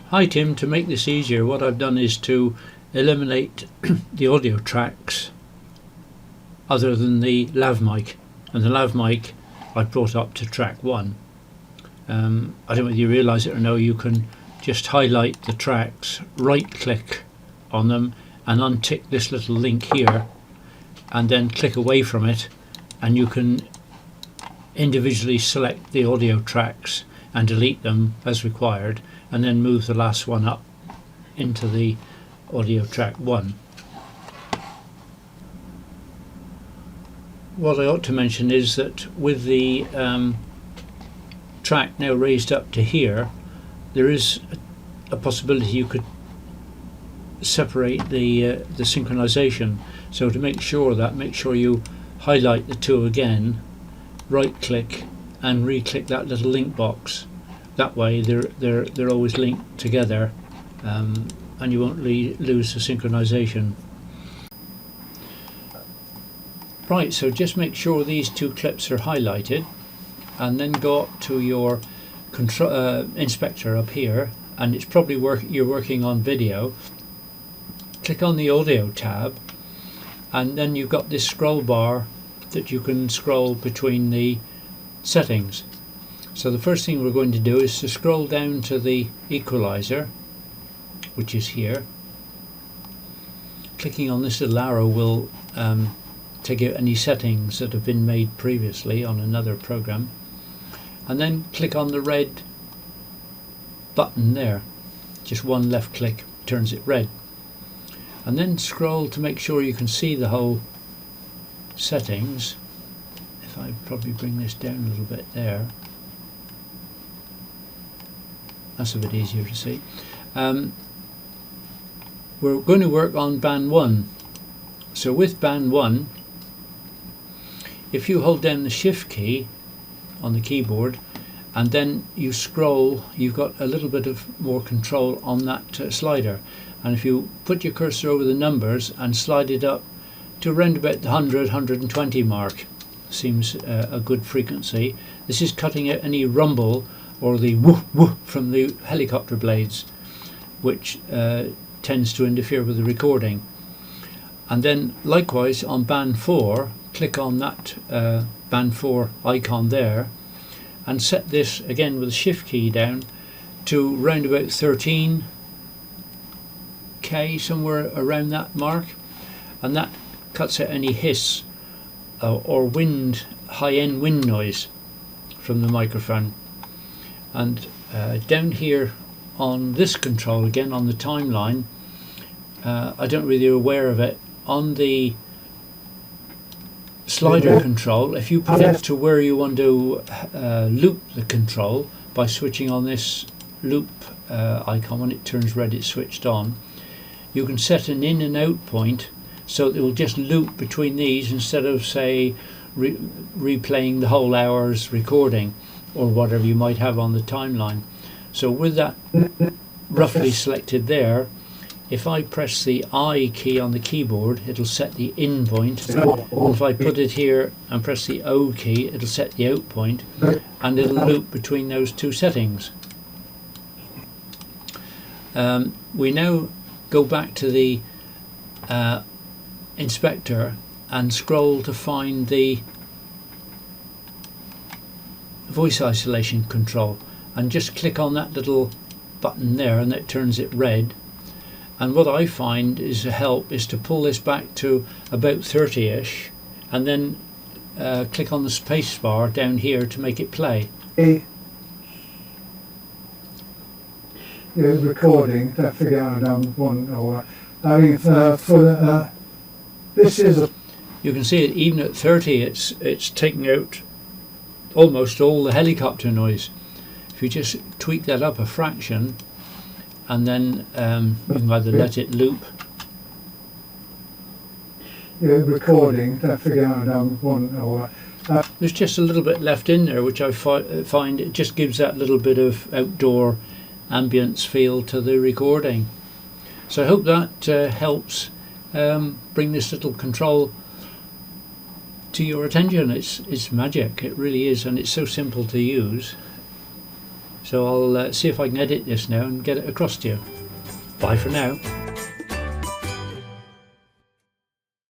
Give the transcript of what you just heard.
Hi Tim, to make this easier what I've done is to eliminate the audio tracks other than the lav mic, and the lav mic I brought up to track 1. I don't know whether you realise it or no, you can just highlight the tracks, right click on them and untick this little link here and then click away from it, and you can individually select the audio tracks and delete them as required, and then move the last one up into the audio track 1. What I ought to mention is that with the track now raised up to here, there is a possibility you could separate the synchronization. So to make sure you highlight the two again, right click and re-click that little link box. That way they're always linked together, and you won't lose the synchronization. Right, so just make sure these two clips are highlighted, and then go up to your inspector up here, and it's probably you're working on video. Click on the audio tab, and then you've got this scroll bar that you can scroll between the settings. So the first thing we're going to do is to scroll down to the equalizer, which is here. Clicking on this little arrow will take out any settings that have been made previously on another program, and then click on the red button there. Just one left click turns it red, and then scroll to make sure you can see the whole settings. If I probably bring this down a little bit there, that's a bit easier to see. We're going to work on band 1. So with band 1, if you hold down the shift key on the keyboard and then you scroll, you've got a little bit of more control on that slider, and if you put your cursor over the numbers and slide it up to around about the 100-120 mark, seems a good frequency. This is cutting out any rumble or the woof woof from the helicopter blades, which tends to interfere with the recording. And then likewise on band 4, click on that band 4 icon there and set this again with the shift key down to round about 13k, somewhere around that mark, and that cuts out any hiss or wind, high-end wind noise from the microphone. And down here on this control again on the timeline, I don't really aware of it, on the slider control, if you put it to where you want to loop the control by switching on this loop icon, when it turns red it's switched on, you can set an in and out point so that it will just loop between these instead of, say, replaying the whole hour's recording or whatever you might have on the timeline. So with that roughly selected there, if I press the I key on the keyboard, it'll set the in point. If I put it here and press the O key, it'll set the out point, and it'll loop between those two settings. We now go back to the inspector and scroll to find the voice isolation control, and just click on that little button there, and that turns it red. And what I find is a help is to pull this back to about 30ish, and then click on the space bar down here to make it play. Recording, don't forget I've done one or this is a, you can see it even at 30 it's taking out almost all the helicopter noise. If you just tweak that up a fraction, and then you can either let it loop. Recording, don't forget I've done one or there's just a little bit left in there, which I find it just gives that little bit of outdoor ambience feel to the recording. So I hope that helps bring this little control to your attention. It's magic, it really is, and it's so simple to use. So I'll see if I can edit this now and get it across to you. Bye for now.